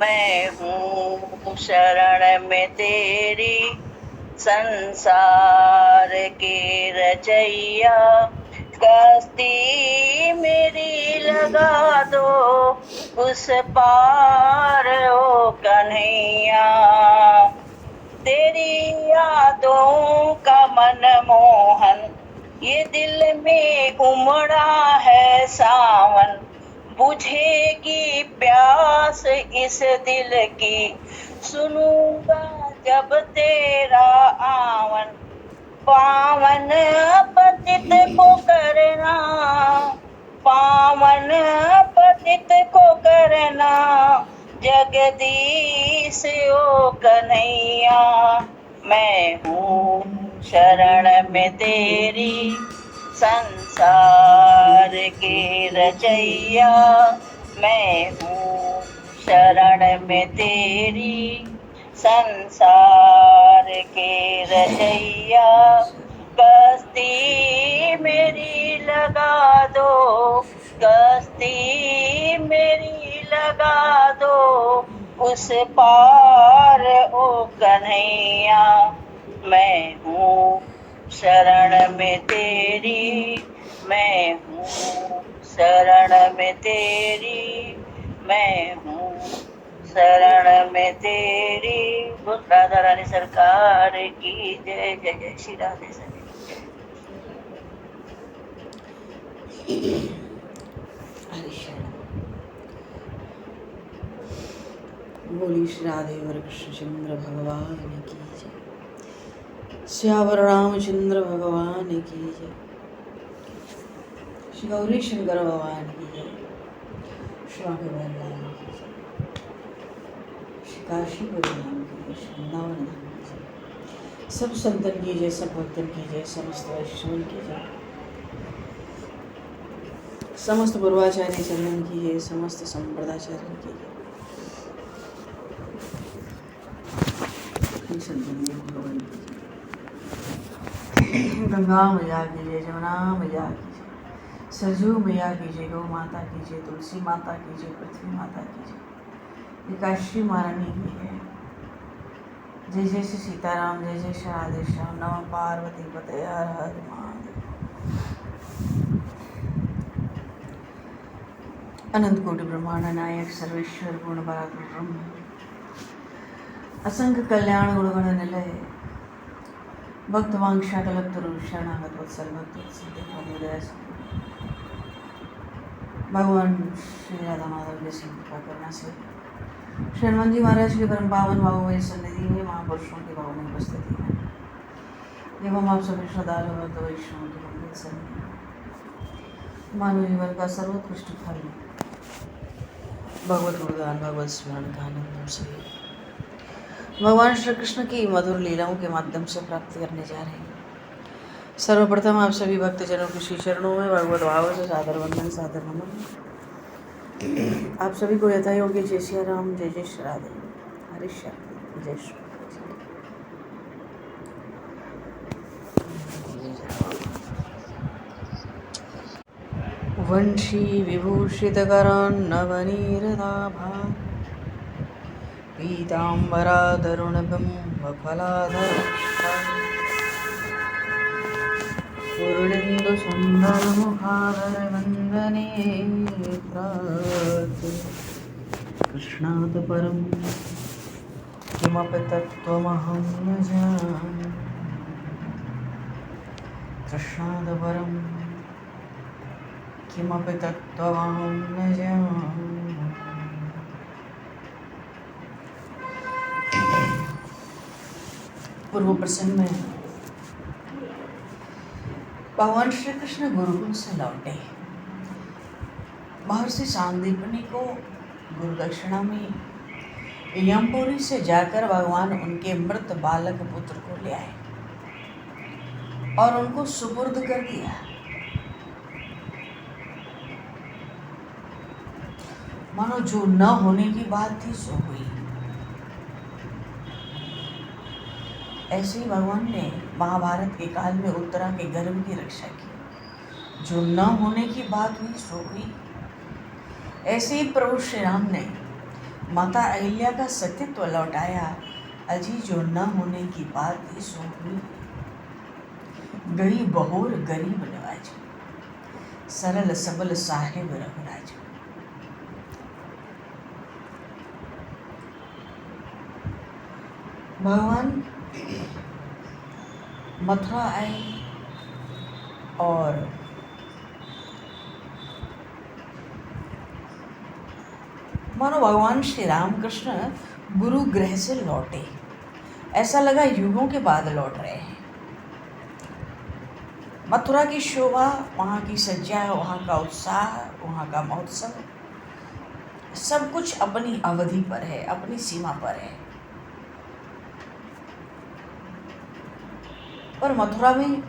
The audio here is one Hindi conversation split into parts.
मैं हूँ शरण में तेरी, संसार के रचैया। कश्ती मेरी लगा दो उस पार ओ कन्हैया। तेरी यादों का मनमोहन ये दिल में उमड़ा है सावन। बुझेगी प्यास इस दिल की, सुनूंगा जब तेरा आवन। पावन पतित को करना, पावन पतित को करना, जगदीश ओ कन्हैया। मैं हूँ शरण में तेरी, संसार के रचैया। मैं हूँ शरण में तेरी, संसार के रचैया। कश्ती मेरी लगा दो, कश्ती मेरी लगा दो उस पार ओ कन्हैया। मैं हूँ शरण में तेरी, मैं हूँ शरण में तेरी, मैं हूँ शरण में तेरी। राधा रानी सरकार की जय। जय जय श्री राधे सखी। बोली श्री राधे वर कृष्णचंद्र भगवान की जय। श्यावर रामचंद्र भगवान की जय। श्री गौरी शंकर भगवान की जय। श्री भगवान की जय। श्री काशीपुर धाम की जय। श्री वृंदावन धाम की जय। सब संतन की जय, सब भक्तन की जय, समस्त वैष्णव की जय, समस्त पूर्वाचार्य चंदन की जय, समस्त संप्रदाचार्य की जय। गंगा मैया की जय, जमुना मैया की जय, सरजू मैया की जय, गौ माता की जय, तुलसी माता की जय, पृथ्वी माता की जय, एकादशी महारानी की है। जय जय श्री सीताराम, जय जय श्री राधे श्याम, नमः पार्वती पतये, हर हर महादेव। अनंत कोटि ब्रह्मांड नायक सर्वेश्वर पूर्ण परात्पर ब्रह्म, असंख्य कल्याण गुणगण निलय, भक्त वांछा कल्पतरु शरणागत वत्सल भक्त भगवान श्री राधा माधव जैसी कृपा करना से श्री हनुमान जी महाराज की परम पावन भावमयी सन्निधि में महापुरुषों की भावमयी उपस्थिति में एवं आप सभी श्रद्धालु भक्त वैष्णव की मंदिर सन्निधि मानव जीवन का सर्वोत्कृष्ट फल भगवत गुणगान, भगवत स्मरण का आनंद हम सभी भगवान श्री कृष्ण की मधुर लीलाओं के माध्यम से प्राप्त करने जा रहे हैं। सर्वप्रथम आप सभी भक्तजनों के श्री चरणों में भगवत भाव से सादर वंदन, सादर नमन। आप सभी को यथा योग्य जय श्री राम, जय जय श्री राधे, हरे श्याम, जय श्री वंशी विभूषितकरान्नवनीरदाभान् पीताम्बराधरुणबिम्बफलाधरम् पूर्णेन्दुसुन्दरमुखादरवन्दनेत्रात् कृष्णात् परं किमपि तत्त्वमहं न जाने, कृष्णात् परं किमपि तत्त्वमहं न जाने। पूर्व प्रसंग में भगवान श्री कृष्ण गुरुकुल से लौटे। महर्षि सांदीपनि को गुरु दक्षिणा में यमपुरी से जाकर भगवान उनके मृत बालक पुत्र को ले आए और उनको सुपुर्द कर दिया। मानो जो न होने की बात थी सो हुई। ऐसे ही भगवान ने महाभारत के काल में उत्तरा के गर्भ की रक्षा की। जो न होने की बात हुई सो हुई। ऐसे ही प्रभु श्री राम ने माता अहिल्या का सतीत्व लौटाया, अजी जो न होने की बात सो हुई। गई बहोर गरीब नवाज, सरल सबल साहेब रघुराज। भगवान मथुरा आए और मानो भगवान श्री रामकृष्ण गुरु गृह से लौटे, ऐसा लगा युगों के बाद लौट रहे हैं। मथुरा की शोभा, वहाँ की सज्जा, वहाँ का उत्साह, वहाँ का महोत्सव, सब कुछ अपनी अवधि पर है, अपनी सीमा पर है। पर मथुरा में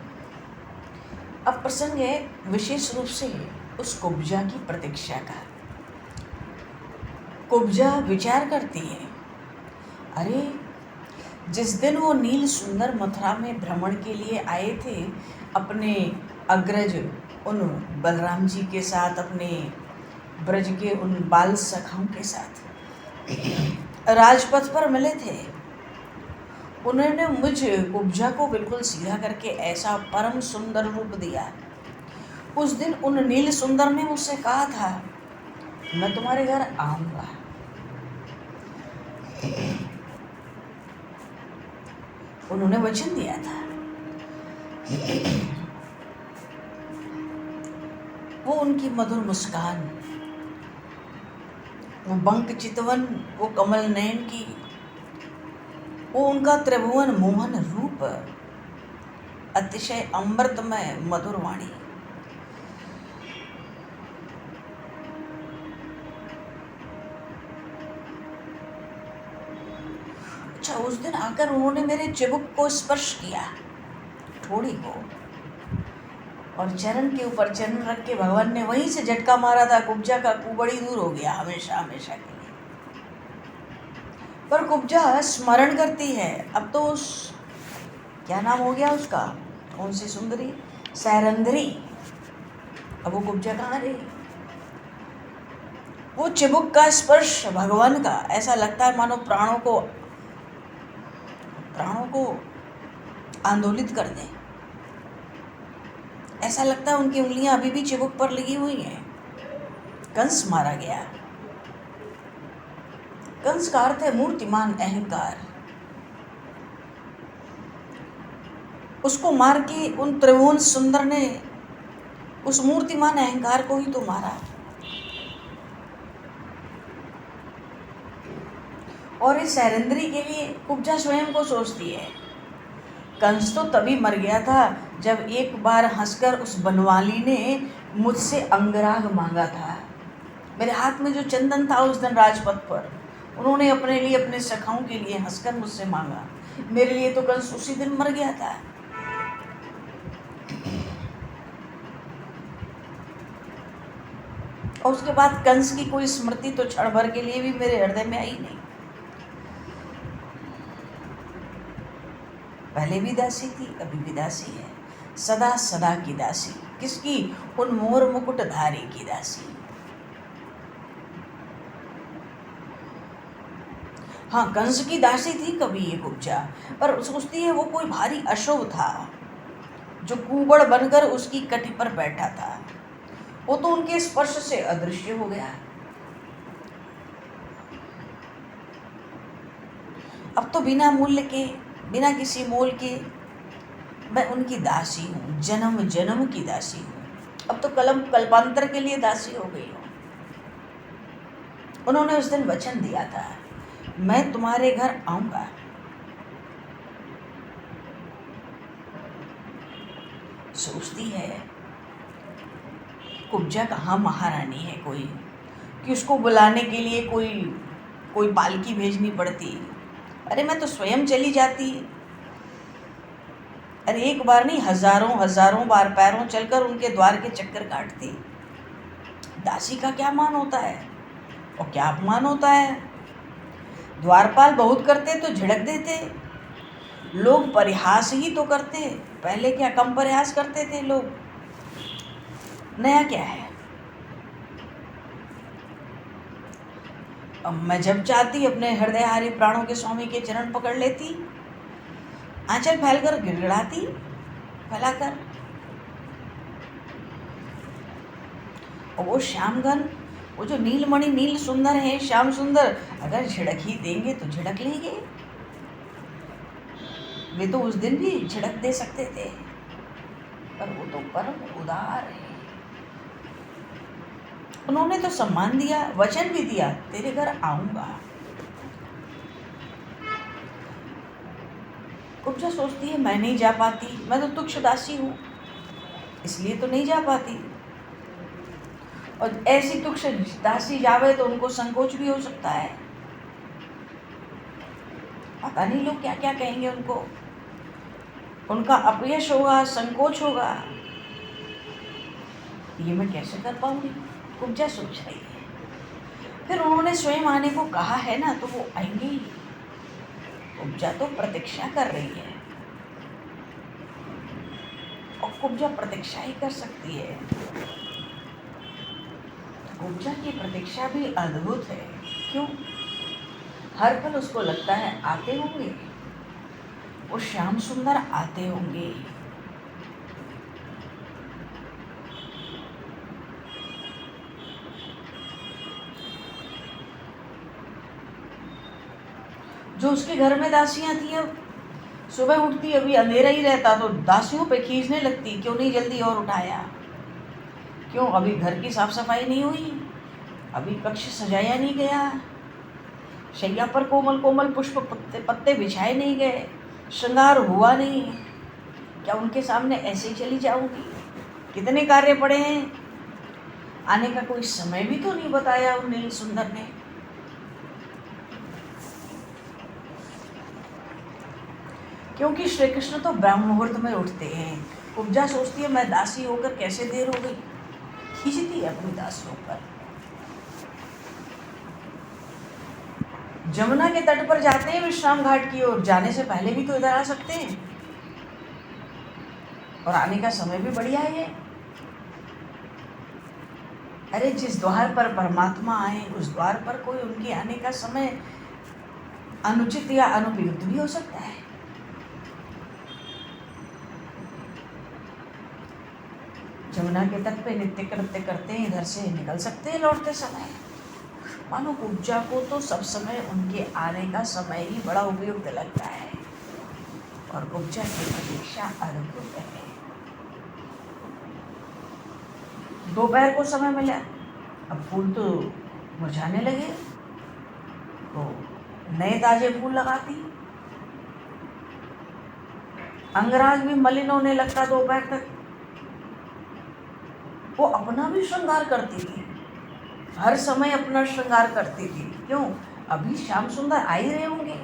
अब प्रसंग है विशेष रूप से उस कुब्जा की प्रतीक्षा का। कुब्जा विचार करती है, अरे जिस दिन वो नील सुंदर मथुरा में भ्रमण के लिए आए थे अपने अग्रज उन बलराम जी के साथ, अपने ब्रज के उन बाल सखाओं के साथ राजपथ पर मिले थे, उन्होंने मुझ कुब्जा को बिल्कुल सीधा करके ऐसा परम सुंदर रूप दिया। उस दिन उन नील सुंदर ने मुझसे कहा था, मैं तुम्हारे घर आऊंगा। उन्होंने वचन दिया था। वो उनकी मधुर मुस्कान, वो बंक चितवन, वो कमल नयन की, वो उनका त्रिभुवन मोहन रूप, अतिशय अमृतमय मधुर वाणी। अच्छा, उस दिन आकर उन्होंने मेरे चिबुक को स्पर्श किया, ठोड़ी को, और चरण के ऊपर चरण रख के भगवान ने वहीं से झटका मारा था। कुब्जा का कुबड़ी दूर हो गया हमेशा हमेशा के लिए। पर कुब्जा स्मरण करती है। अब तो उस क्या नाम हो गया उसका, कौन सी सुंदरी, सैरंद्री, अब वो कुब्जा कहाँ रही। वो चिबुक का स्पर्श भगवान का, ऐसा लगता है मानो प्राणों को आंदोलित कर दे। ऐसा लगता है उनकी उंगलियां अभी भी चिबुक पर लगी हुई हैं। कंस मारा गया। कंस का अर्थ है मूर्तिमान अहंकार। उसको मार के उन त्रिभुवन सुंदर ने उस मूर्तिमान अहंकार को ही तो मारा। और इस सैरंद्री के लिए कुब्जा स्वयं को सोचती है, कंस तो तभी मर गया था जब एक बार हंसकर उस बनवाली ने मुझसे अंगराग मांगा था। मेरे हाथ में जो चंदन था उस दिन राजपथ पर, उन्होंने अपने लिए, अपने सखाओं के लिए हंसकर मुझसे मांगा। मेरे लिए तो कंस उसी दिन मर गया था। और उसके बाद कंस की कोई स्मृति तो क्षण भर के लिए भी मेरे हृदय में आई नहीं। पहले भी दासी थी, अभी भी दासी है, सदा सदा की दासी। किसकी? उन मोर मुकुटधारी की दासी। हाँ, कंस की दासी थी कभी ये कुब्जा, पर सोचती है वो कोई भारी अशुभ था जो कुबड़ बनकर उसकी कटी पर बैठा था। वो तो उनके स्पर्श से अदृश्य हो गया। अब तो बिना मूल्य के, बिना किसी मोल के मैं उनकी दासी हूँ, जन्म जन्म की दासी हूँ। अब तो कल्पांतर के लिए दासी हो गई हूँ। उन्होंने उस दिन वचन दिया था, मैं तुम्हारे घर आऊंगा। सोचती है कुब्जा कहाँ महारानी है कोई कि उसको बुलाने के लिए कोई पालकी भेजनी पड़ती। अरे मैं तो स्वयं चली जाती। अरे एक बार नहीं, हजारों बार पैरों चलकर उनके द्वार के चक्कर काटती। दासी का क्या मान होता है और क्या अपमान होता है। द्वारपाल बहुत करते तो झिड़क देते, लोग परिहास ही तो करते। पहले क्या कम परिहास करते थे लोग, नया क्या है। अब मैं जब चाहती अपने हृदयहारी प्राणों के स्वामी के चरण पकड़ लेती, आंचल फैलकर गिड़गिड़ाती फैलाकर, और वो श्यामघन, वो जो नीलमणि नील सुंदर है, श्याम सुंदर, अगर झिड़क ही देंगे तो झिड़क लेंगे। वे तो उस दिन भी झिड़क दे सकते थे, पर वो तो परम उदार है। उन्होंने तो सम्मान दिया, वचन भी दिया, तेरे घर आऊंगा। कुब्जा सोचती है मैं नहीं जा पाती, मैं तो तुच्छ दासी हूँ, इसलिए तो नहीं जा पाती। और ऐसी तुच्छ दासी जावे तो उनको संकोच भी हो सकता है, पता नहीं लोग क्या क्या कहेंगे उनको, उनका अपयश होगा, संकोच होगा, ये मैं कैसे कर पाऊंगी, कुब्जा सोच रही है। फिर उन्होंने स्वयं आने को कहा है ना, तो वो आएंगे ही। कुब्जा तो प्रतीक्षा कर रही है, और कुब्जा प्रतीक्षा ही कर सकती है। कुब्जा की प्रतीक्षा भी अद्भुत है। क्यों? हर पल उसको लगता है आते होंगे, वो श्याम सुंदर आते होंगे। जो उसके घर में दासियां थी, अब सुबह उठती, अभी अंधेरा ही रहता तो दासियों पे खींचने लगती, क्यों नहीं जल्दी और उठाया, क्यों अभी घर की साफ सफाई नहीं हुई, अभी कक्ष सजाया नहीं गया, शैया पर कोमल कोमल पुष्प पत्ते बिछाए नहीं गए, श्रृंगार हुआ नहीं, क्या उनके सामने ऐसे ही चली जाऊंगी? कितने कार्य पड़े हैं, आने का कोई समय भी तो नहीं बताया उन नील सुंदर ने। क्योंकि श्री कृष्ण तो ब्रह्म मुहूर्त में उठते हैं। कुब्जा सोचती है मैं दासी होकर कैसे देर हो गई, खींचती है अपनी दासियों पर। जमुना के तट पर जाते हैं विश्राम घाट की ओर, जाने से पहले भी तो इधर आ सकते हैं, और आने का समय भी बढ़िया है। अरे जिस द्वार पर परमात्मा आए, उस द्वार पर कोई उनके आने का समय अनुचित या अनुपयुक्त भी हो सकता है। जमुना के तट पे नित्य कृत्य करते हैं, इधर से निकल सकते हैं लौटते समय। मानो कुब्जा को तो सब समय उनके आने का समय ही बड़ा उपयुक्त लगता है, और कुब्जा की प्रतीक्षा अद्भुत है। दोपहर को समय मिला, अब फूल तो मुरझाने लगे, तो नए ताजे फूल लगाती, अंगराग भी मलिन होने लगता दोपहर तक। वो अपना भी श्रृंगार करती थी, हर समय अपना श्रृंगार करती थी। क्यों? अभी श्याम सुंदर आ ही रहे होंगे।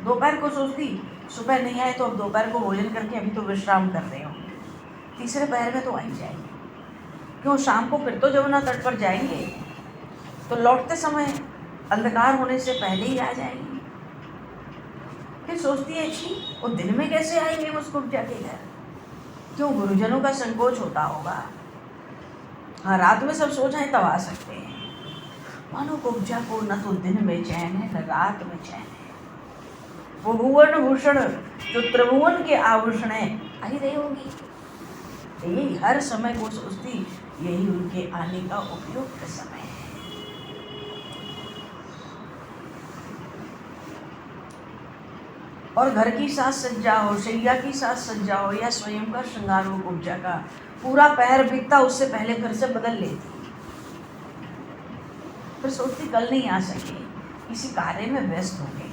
दोपहर को सोचती सुबह नहीं आए तो अब दोपहर को भोजन करके अभी तो विश्राम कर रहे होंगे, तीसरे पहर में तो आ ही जाएंगे। क्यों? शाम को फिर तो जमुना तट पर जाएंगे, तो लौटते समय अंधकार होने से पहले ही आ जाएंगे। फिर सोचती है अच्छी वो दिन में कैसे आएंगे उस कुब्जा के घर? क्यों? गुरुजनों का संकोच होता होगा। हाँ, रात में सब सो जाएं तब आ सकते हैं। मानो कुब्जा को न तो दिन में चैन है न रात में चैन है। वो भुवन भूषण जो त्रिभुवन के आभूषण है आ ही रही होंगी, यही हर समय को सोचती यही उनके आने का उपयुक्त समय है। और घर की साज सज्जा हो, शैया की साज सज्जा हो, या स्वयं का श्रृंगार हो, कुब्जा का पूरा पहर बिकता उससे पहले घर से बदल लेती। फिर सोचती कल नहीं आ सके, किसी कार्य में व्यस्त होंगे,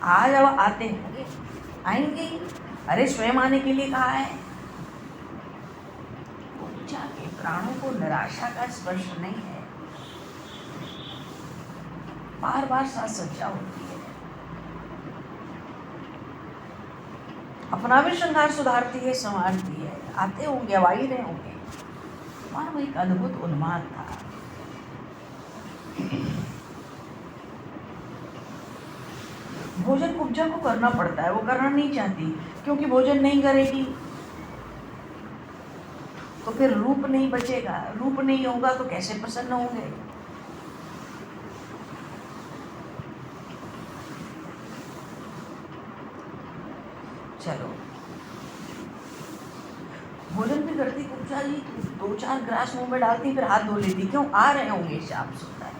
आज अब आते होंगे, आएंगे। अरे स्वयं आने के लिए कहा है। कुब्जा के प्राणों को निराशा का स्पर्श नहीं है, बार बार साज सज्जा होती है, अपना भी श्रृंगार सुधारती है, संवारती है। आते होंगे, अब आ ही रहे होंगे। मानो एक अद्भुत उन्माद था। भोजन कुब्जा को करना पड़ता है, वो करना नहीं चाहती, क्योंकि भोजन नहीं करेगी तो फिर रूप नहीं बचेगा, रूप नहीं होगा तो कैसे प्रसन्न होंगे। चलो भोजन भी करती कुब्जा जी, 2-4 ग्रास मुंह में डालती फिर हाथ धो लेती, क्यों आ रहे होंगे श्याम सुंदर।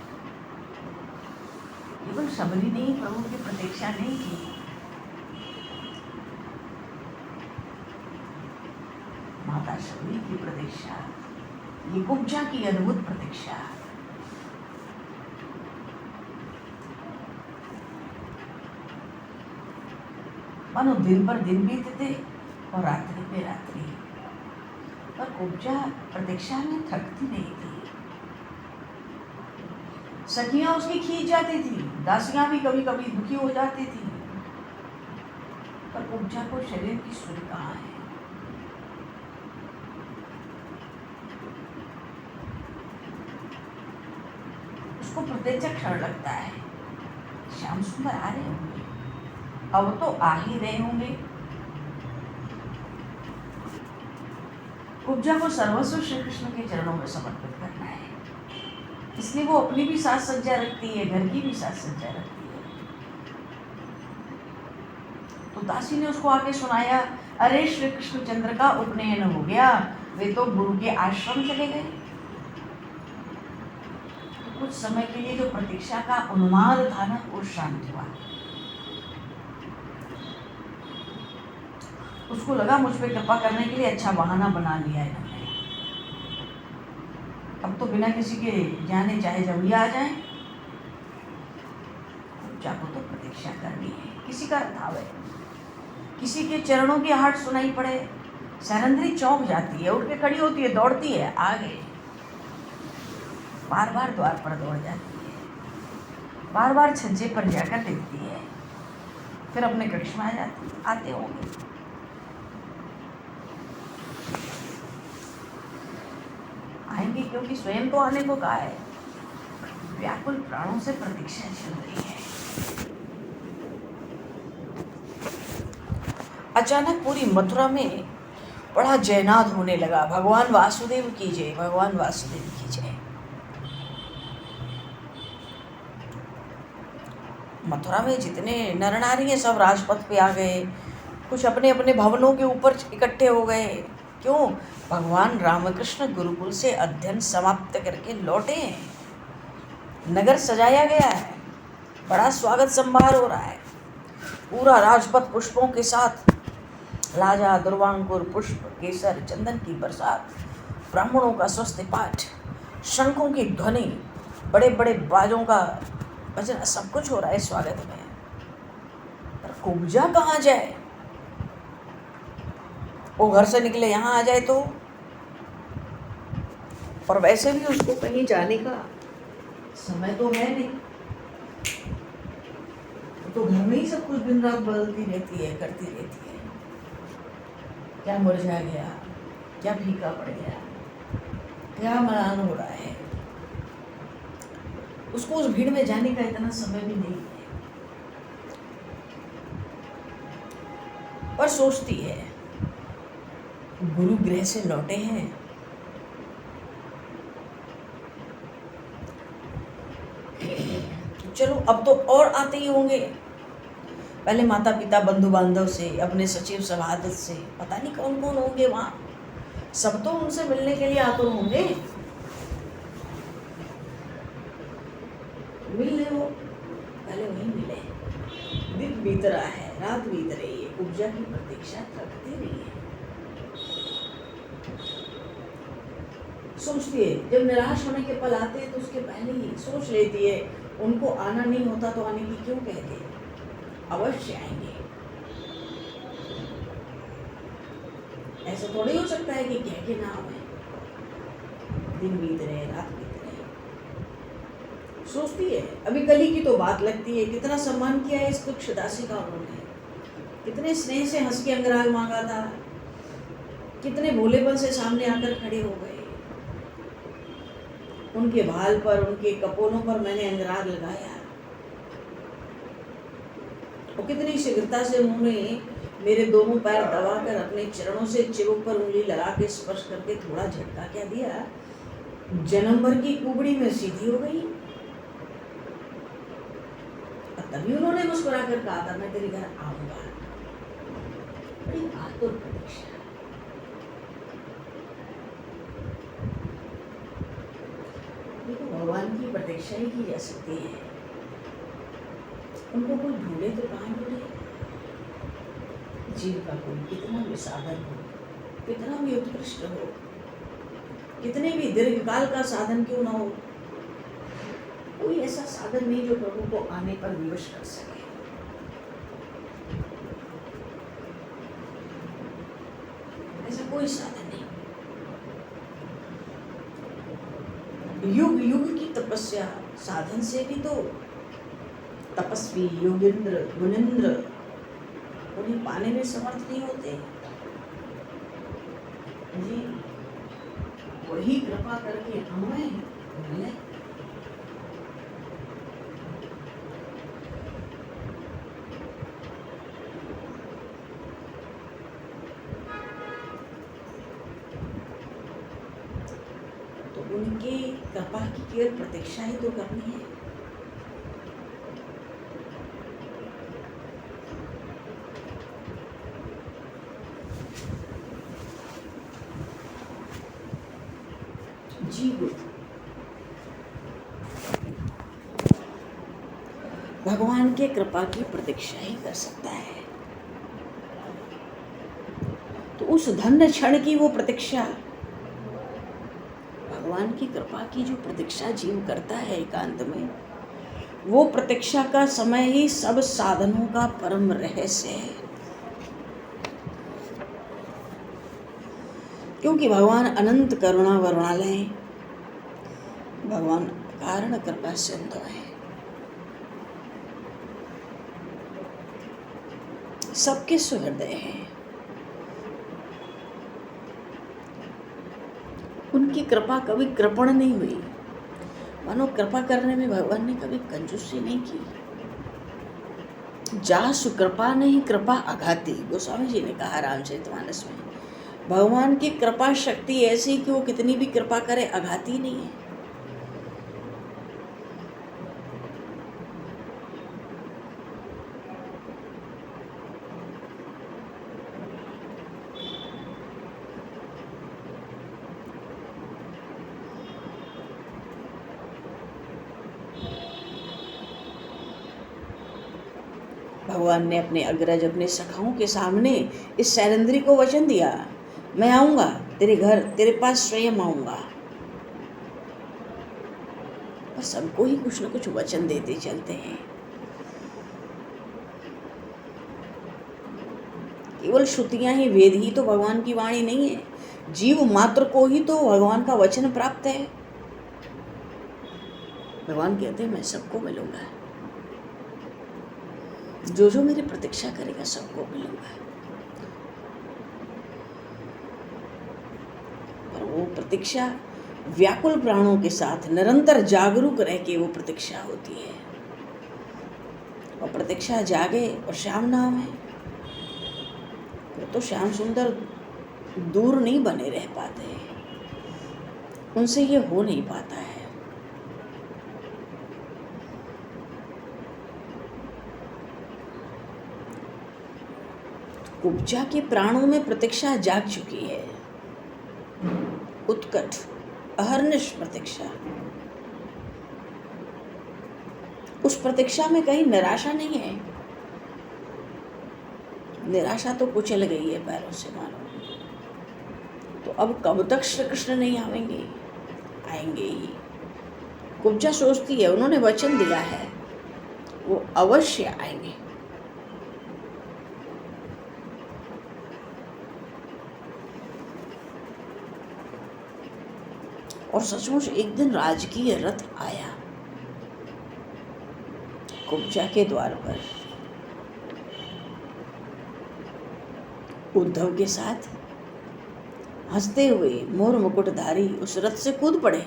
केवल शबरी ने ही प्रभु की प्रतीक्षा नहीं की, माता शबरी की प्रतीक्षा, ये कुब्जा की अद्भुत प्रतीक्षा। मानो दिन पर दिन बीतते और रात्रि पे रात्रि, पर कुब्जा प्रतीक्षा में थकती नहीं थी। सखियां उसकी खींच जाती थी, दासियां भी कभी कभी दुखी हो जाती थी, पर कुब्जा को शरीर की सुध कहाँ है। उसको प्रत्येक क्षण लगता है श्याम सुंदर आ रहे होंगे, अब तो आ ही रहे होंगे। कुब्जा को सर्वस्व श्री कृष्ण के चरणों में समर्पित करना है, इसलिए वो अपनी भी साज सज्जा रखती है, घर की भी साज सज्जा रखती है। तो दासी ने उसको आके सुनाया, अरे श्री कृष्णचंद्र का उपनयन हो गया, वे तो गुरु के आश्रम चले गए। तो कुछ समय के लिए जो प्रतीक्षा का उन्माद था ना, वो शांत हुआ। उसको लगा मुझ पे कृपा करने के लिए अच्छा बहाना बना लिया है, अब तो बिना किसी के जाने चाहे जब भी आ जाए, कुब्जा को तो प्रतीक्षा करनी है। किसी का अभाव है, किसी के चरणों की आहट सुनाई पड़े, सरंद्री चौंक जाती है, उठ के खड़ी होती है, दौड़ती है आगे, बार बार द्वार पर दौड़ जाती है, बार बार छज्जे पर जाकर देखती है, फिर अपने कक्ष में आ जाती है। आते होंगे आएंगे, क्योंकि स्वयं तो आने को कहा है, व्याकुल प्राणों से प्रतीक्षा चल रही है। अचानक पूरी मथुरा में बड़ा जयनाद होने लगा, भगवान वासुदेव की जय, भगवान वासुदेव की जय। मथुरा में जितने नर नारी हैं सब राजपथ पे आ गए, कुछ अपने अपने भवनों के ऊपर इकट्ठे हो गए। क्यों? भगवान रामकृष्ण गुरुकुल से अध्ययन समाप्त करके लौटे हैं, नगर सजाया गया है, बड़ा स्वागत संभार हो रहा है, पूरा राजपथ पुष्पों के साथ, लाजा दुर्वांकुर पुष्प केसर चंदन की बरसात, ब्राह्मणों का स्वस्ति पाठ, शंखों की ध्वनि, बड़े बड़े बाजों का बजना, सब कुछ हो रहा है स्वागत में। पर कुब्जा कहाँ जाए? वो घर से निकले यहाँ आ जाए तो, और वैसे भी उसको कहीं जाने का समय तो है नहीं, तो घर में ही सब कुछ दिन रात बदलती रहती है, करती रहती है। क्या मुरझा गया, क्या फीका पड़ गया, क्या मलान हो रहा है, उसको उस भीड़ में जाने का इतना समय भी नहीं है। पर सोचती है गुरु गृह से लौटे हैं, चलो अब तो और आते ही होंगे, पहले माता पिता बंधु बांधव से, अपने सचिव सभासद से, पता नहीं कौन कौन होंगे वहाँ, सब तो उनसे मिलने के लिए आतुर होंगे। मिल ले वो, पहले वही मिले। दिन बीत रहा है, रात बीत रही है, कुब्जा की प्रतीक्षा थकती नहीं है। सोचती है, जब निराश होने के पल आते हैं तो उसके पहले ही सोच लेती है, उनको आना नहीं होता तो आने की क्यों कहते, अवश्य आएंगे। ऐसा थोड़ी हो सकता है कि कह के ना आवे। दिन बीत रहे, रात बीत रहे, सोचती है। अभी कल ही की तो बात लगती है, कितना सम्मान किया है इस तुच्छ दासी का उन्होंने, कितने स्नेह से हंस के अंगराग मांगा था, कितने भोलेपन से सामने आकर खड़े हो गए, उनके भाल पर, उनके कपोलों पर मैंने अंगराग लगाया, और कितनी शीघ्रता से उन्होंने मेरे दोनों पैर दबाकर अपने चरणों से चिबुक पर उंगली लगा के स्पर्श करके थोड़ा झटका क्या दिया, जन्म भर की कुबड़ी में सीधी हो गई। तभी उन्होंने मुस्कुरा कर कहा था मैं तेरे घर आऊंगा। बड़ी आतुर प्रतीक्षा। देखो भगवान की प्रतीक्षा ही की जा सकती है, उनको कोई ढूंढे तो कहाँ ढूंढे। जीव का कोई कितना भी साधन हो, कितना भी उत्कृष्ट हो, कितने भी दीर्घकाल का साधन क्यों ना हो, कोई ऐसा साधन नहीं जो प्रभु को आने पर विवश कर सके। ऐसा कोई साधन नहीं। युग युग की तपस्या साधन से भी तो तपस्वी योगेंद्र गुणेंद्र उन्हें पाने में समर्थ नहीं होते जी। वही कृपा करके हमें मिले। तो उनकी कृपा की केवल प्रतीक्षा ही तो करनी है। जीव भगवान के कृपा की प्रतीक्षा ही कर सकता है। तो उस धन्य क्षण की वो प्रतीक्षा, भगवान की कृपा की जो प्रतीक्षा जीव करता है एकांत में, वो प्रतीक्षा का समय ही सब साधनों का परम रहस्य है। क्योंकि भगवान अनंत करुणा वरुणालय, भगवान कारण कृपा सिंधु है। सबके सुहृदय हैं। उनकी कृपा कभी कृपण नहीं हुई। मानो कृपा करने में भगवान ने कभी कंजूसी नहीं की। जा सुकृपा नहीं कृपा आघाती, गोस्वामी जी ने कहा रामचरितमानस में। भगवान की कृपा शक्ति ऐसी कि वो कितनी भी कृपा करे आघाती नहीं है। भगवान ने अपने अग्रज अपने सखाओं के सामने इस सैरंद्री को वचन दिया, मैं आऊंगा तेरे घर, तेरे पास स्वयं आऊंगा। पर सबको ही कुछ न कुछ वचन देते चलते हैं। केवल श्रुतियां ही, वेद ही तो भगवान की वाणी नहीं है। जीव मात्र को ही तो भगवान का वचन प्राप्त है। भगवान कहते हैं मैं सबको मिलूंगा, जो जो मेरी प्रतीक्षा करेगा सबको मिलूंगा। पर वो प्रतीक्षा व्याकुल प्राणों के साथ निरंतर जागरूक रह के वो प्रतीक्षा होती है। और प्रतीक्षा जागे और श्याम नाम है, तो श्याम सुंदर दूर नहीं बने रह पाते, उनसे ये हो नहीं पाता है। कुब्जा के प्राणों में प्रतीक्षा जाग चुकी है, उत्कट अहर्निश प्रतीक्षा। उस प्रतीक्षा में कहीं निराशा नहीं है। निराशा तो कुचल गई है पैरों से मानो। तो अब कब तक श्री कृष्ण नहीं आएंगे? आएंगे ही। कुब्जा सोचती है उन्होंने वचन दिया है, वो अवश्य आएंगे। और सचमुच एक दिन राजकीय रथ आया कुब्जा के द्वार पर। उद्धव के साथ हंसते हुए मोर मुकुटधारी उस रथ से कूद पड़े।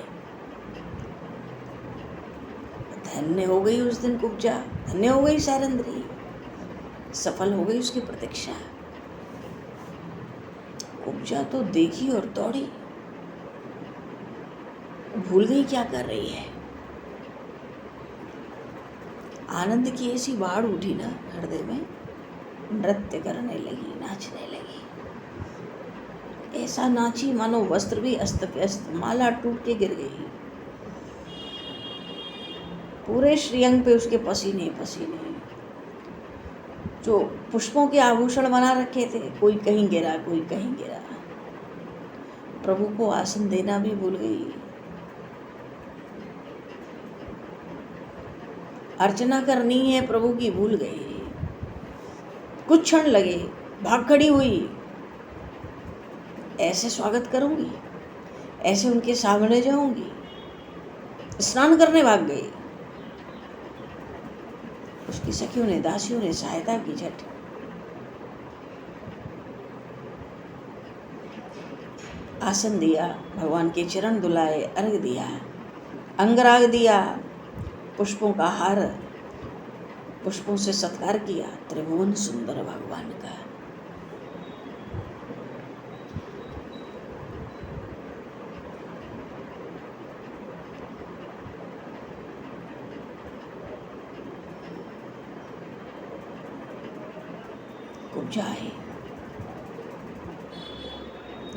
धन्य हो गई उस दिन कुब्जा, धन्य हो गई सैरंद्री, सफल हो गई उसकी प्रतीक्षा। कुब्जा तो देखी और दौड़ी, भूल गई क्या कर रही है। आनंद की ऐसी बाढ़ उठी ना हृदय में, नृत्य करने लगी, नाचने लगी। ऐसा नाची मानो वस्त्र भी अस्त व्यस्त, माला टूट के गिर गई। पूरे श्रीअंग पे उसके पसीने पसीने। जो पुष्पों के आभूषण बना रखे थे, कोई कहीं गिरा, कोई कहीं गिरा। प्रभु को आसन देना भी भूल गई। अर्चना करनी है प्रभु की, भूल गई। कुछ क्षण लगे, भाग खड़ी हुई। ऐसे स्वागत करूंगी, ऐसे उनके सामने जाऊंगी। स्नान करने भाग गई। उसकी सखियों ने, दासियों ने सहायता की झट। आसन दिया, भगवान के चरण दुलाए, अर्घ दिया, अंगराग दिया, पुष्पों का हार, पुष्पों से सत्कार किया। त्रिभुवन सुंदर भगवान का। कुब्जा है,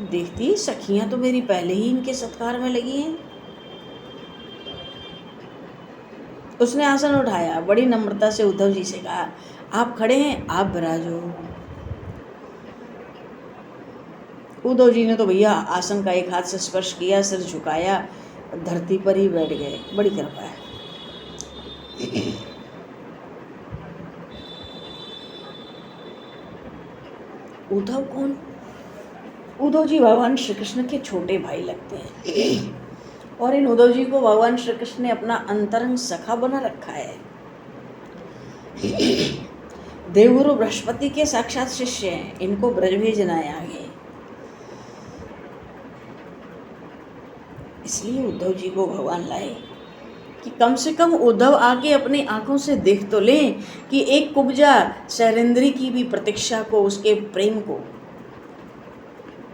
देखती सखियां तो मेरी पहले ही इनके सत्कार में लगी हैं। उसने आसन उठाया, बड़ी नम्रता से उद्धव जी से कहा, आप खड़े हैं, आप विराजो। उद्धव जी ने तो भैया आसन का एक हाथ से स्पर्श किया, सिर झुकाया, धरती पर ही बैठ गए। बड़ी कृपा है। उद्धव कौन? उद्धव जी भगवान श्री कृष्ण के छोटे भाई लगते हैं और इन उद्धव जी को भगवान श्री कृष्ण ने अपना अंतरंग सखा बना रखा है। देवगुरु बृहस्पति के साक्षात शिष्य हैं। इनको ब्रज भेजना है आगे, इसलिए उद्धव जी को भगवान लाए कि कम से कम उद्धव आके अपनी आंखों से देख तो लें कि एक कुब्जा शैलेंद्री की भी प्रतीक्षा को, उसके प्रेम को,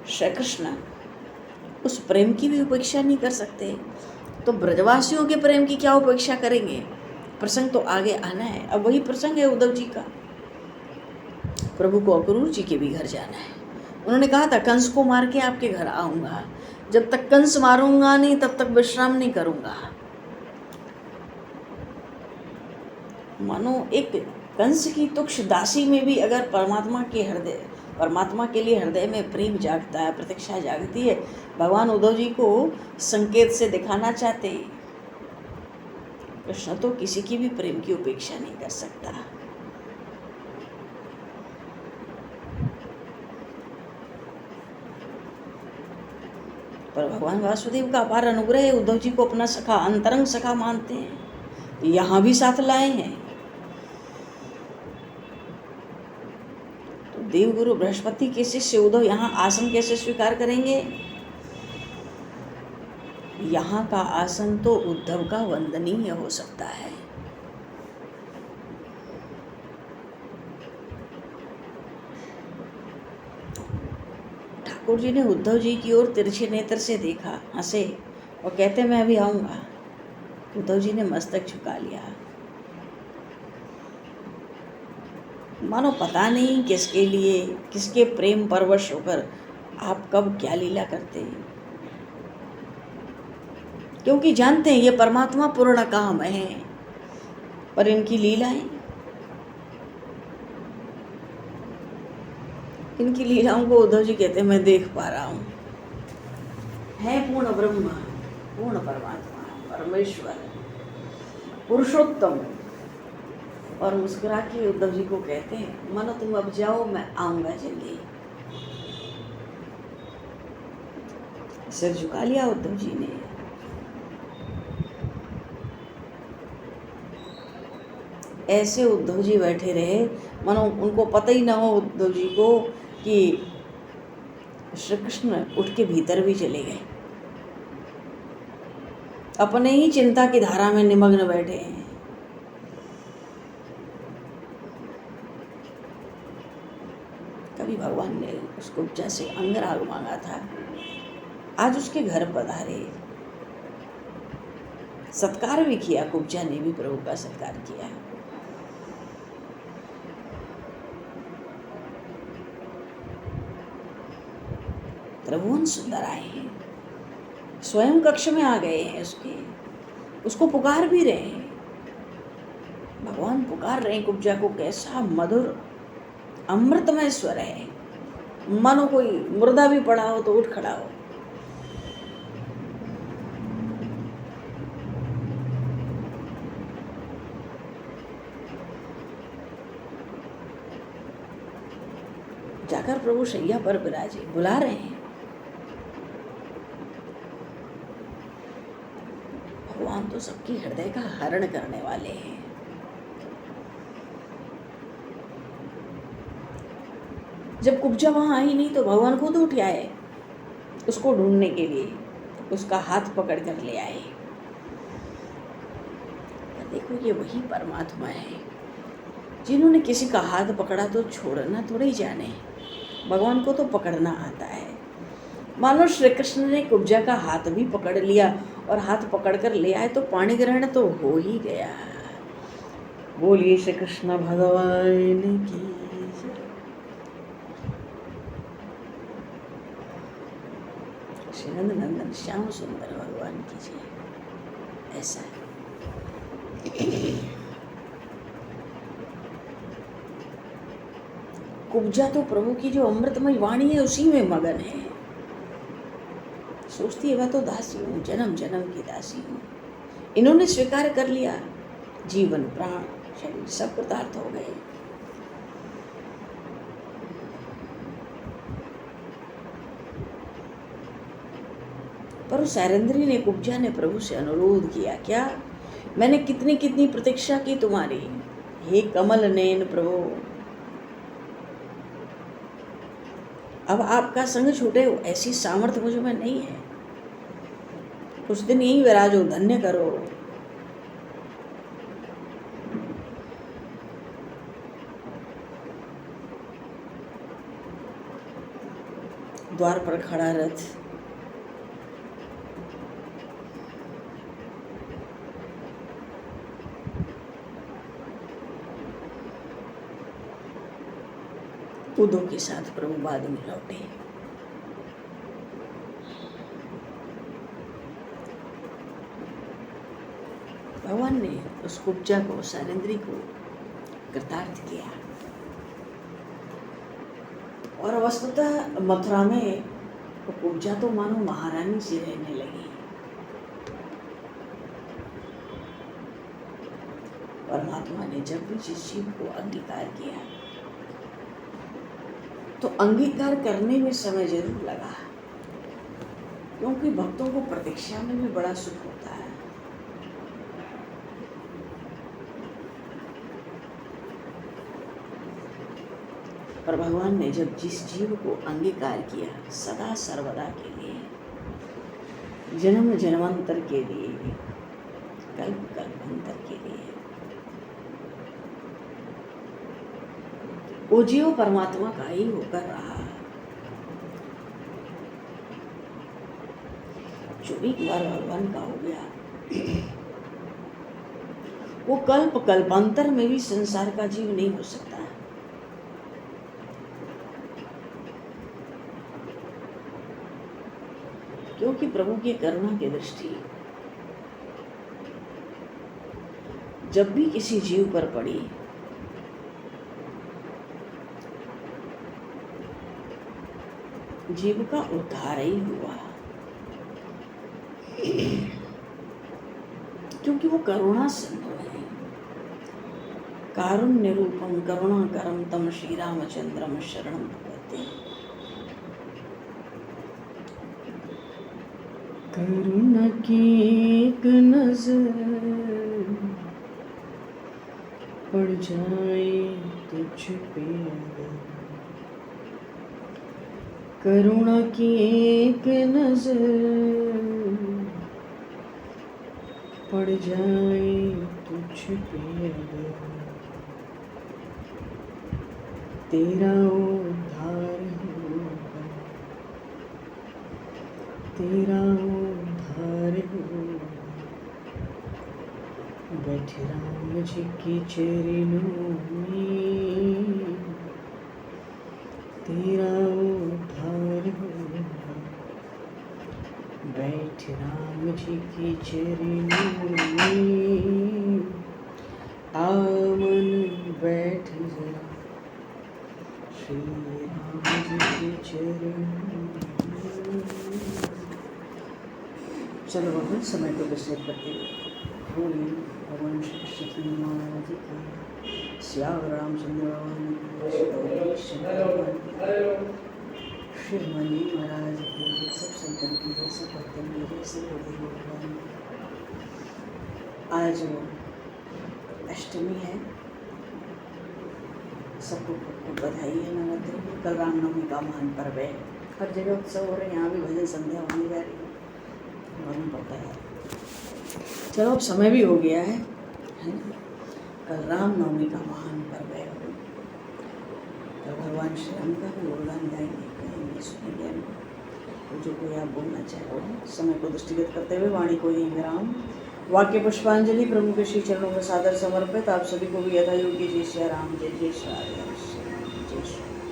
श्री कृष्ण उस प्रेम की भी उपेक्षा नहीं कर सकते, तो ब्रजवासियों के प्रेम की क्या उपेक्षा करेंगे। प्रसंग तो आगे आना है। अब वही प्रसंग है उद्धव जी का। प्रभु को अक्रूर जी के भी घर जाना है। उन्होंने कहा था कंस को मार के आपके घर आऊंगा, जब तक कंस मारूंगा नहीं तब तक विश्राम नहीं करूंगा। मानो एक कंस की तुक्ष दासी में भी अगर परमात्मा के लिए हृदय में प्रेम जागता है, प्रतीक्षा जागती है, भगवान उद्धव जी को संकेत से दिखाना चाहते। कृष्ण तो किसी की भी प्रेम की उपेक्षा नहीं कर सकता। पर भगवान वासुदेव का अपार अनुग्रह है, उद्धव जी को अपना सखा, अंतरंग सखा मानते हैं, यहाँ भी साथ लाए हैं। तो देवगुरु बृहस्पति के शिष्य उद्धव यहाँ आसन कैसे स्वीकार करेंगे? यहाँ का आसन तो उद्धव का वंदनीय हो सकता है। ठाकुर जी ने उद्धव जी की ओर तिरछे नेत्र से देखा, हंसे और कहते मैं अभी आऊंगा। उद्धव जी ने मस्तक झुका लिया, मानो पता नहीं किसके लिए, किसके प्रेम परवश होकर आप कब क्या लीला करते हैं, क्योंकि जानते हैं ये परमात्मा पूर्ण काम है, पर इनकी लीलाएं, इनकी लीलाओं को उद्धव जी कहते हैं मैं देख पा रहा हूँ। है पूर्ण ब्रह्म, पूर्ण परमात्मा, परमेश्वर, पुरुषोत्तम। और मुस्कुरा के उद्धव जी को कहते हैं मानो तुम अब जाओ, मैं आऊंगा जल्दी। सिर झुका लिया उद्धव जी ने। ऐसे उद्धव जी बैठे रहे मानो उनको पता ही ना हो उद्धव जी को कि श्री कृष्ण उठ के भीतर भी चले गए, अपने ही चिंता की धारा में निमग्न बैठे हैं। तभी भगवान ने उस कुब्जा से अंगराग मांगा था। आज उसके घर पधारे, सत्कार भी किया, कुब्जा ने भी प्रभु का सत्कार किया। त्रिभुवन सुंदर आए हैं, स्वयं कक्ष में आ गए हैं उसको पुकार भी रहे हैं। भगवान पुकार रहे हैं कुब्जा को। कैसा मधुर अमृतमय स्वर है, मानो कोई मुर्दा भी पड़ा हो तो उठ खड़ा हो। जाकर प्रभु शैया पर विराजे, बुला रहे हैं। भगवान तो सबकी हृदय का हरण करने वाले हैं। जब कुब्जा वहां आई नहीं तो भगवान खुद उठ आए उसको ढूंढने के लिए, उसका हाथ पकड़ कर ले आए। देखो ये वही परमात्मा है जिन्होंने किसी का हाथ पकड़ा तो छोड़ना थोड़ा ही जाने, भगवान को तो पकड़ना आता है। मानो श्री कृष्ण ने कुब्जा का हाथ भी पकड़ लिया और हाथ पकड़ कर ले आए तो पाणी ग्रहण तो हो ही गया। बोलिए श्री कृष्ण भगवान की जय। श्री नंद नंदन श्याम सुंदर भगवान की जय। ऐसा है। कुब्जा तो प्रभु की जो अमृतमय वाणी है उसी में मगन है। सोचती है वह तो दासी हूँ, जन्म जन्म की दासी हूँ। इन्होंने स्वीकार कर लिया, जीवन प्राण शरीर सब कृतार्थ हो गए। पर उस सैरेंद्री ने, कुब्जा ने प्रभु से अनुरोध किया, क्या मैंने कितनी कितनी प्रतीक्षा की तुम्हारी, हे कमल नयन प्रभु, अब आपका संग छूटे ऐसी सामर्थ्य मुझ में नहीं है। कुछ दिन यही विराजो, धन्य करो। द्वार पर खड़ा रथ, उद्धव के साथ प्रभु बाद में लौटे। भगवान ने उस कुब्जा को, सैरेंद्री को कृतार्थ किया और वस्तुतः मथुरा में वो कुब्जा तो मानो महारानी सी रहने लगी। परमात्मा ने जब भी जिस जीव को अंगीकार किया तो अंगीकार करने में समय जरूर लगा, क्योंकि भक्तों को प्रतीक्षा में भी बड़ा सुख होता है। पर भगवान ने जब जिस जीव को अंगीकार किया, सदा सर्वदा के लिए, जन्म जन्मांतर के लिए, कल्प कल्पांतर के लिए, वो जीव परमात्मा का ही होकर रहा। जो एक बार भगवान का हो गया वो कल्प कल्पांतर में भी संसार का जीव नहीं हो सकता। क्योंकि प्रभु की करुणा की दृष्टि जब भी किसी जीव पर पड़ी, जीव का उद्धार ही हुआ, क्योंकि वो करुणा सिंधु है। कारुण्य रूपम करुणाकरम तम श्री रामचंद्रम शरणं भजते। करुणा की एक नजर पड़ जाए तुझ पे, करुणा की एक नजर पड़ जाए तुझ पे, तेरा उद्धार बैठे राम जी की चरणों में तेरा उद्धार होगा। बैठ राम जी की चरणों में आमन बैठ जरा श्री राम जी के चरणों में। चलो बाबा समय को विश्लेष करते हुए भगवान श्री कृष्ण महाराज की श्याम रामचंद्र श्रीमणि महाराज की सब संतन की जैसे करते हैं जैसे भगवान। आज अष्टमी है, सबको बधाई है नवरात्रि में। कल रामनवमी का महान पर्व है, हर जगह उत्सव हो रहे हैं, यहाँ भी भजन संध्या होने जा रही है, मालूम पड़ता है। चलो अब समय भी हो गया है ना? कल रामनवमी का महान पर्व है, तो भगवान श्री राम का भी गुणगान गाएंगे, कहेंगे, सुनेंगे। तो जो कोई आप बोलना चाहे बोलो। समय को दृष्टिगत करते हुए वाणी को यही विराम। वाक्य पुष्पांजलि प्रभु के श्री चरणों में सादर समर्पित। आप सभी को भी यथा योग्य जय श्री राम, जय जय श्री राम, जय श्री राम।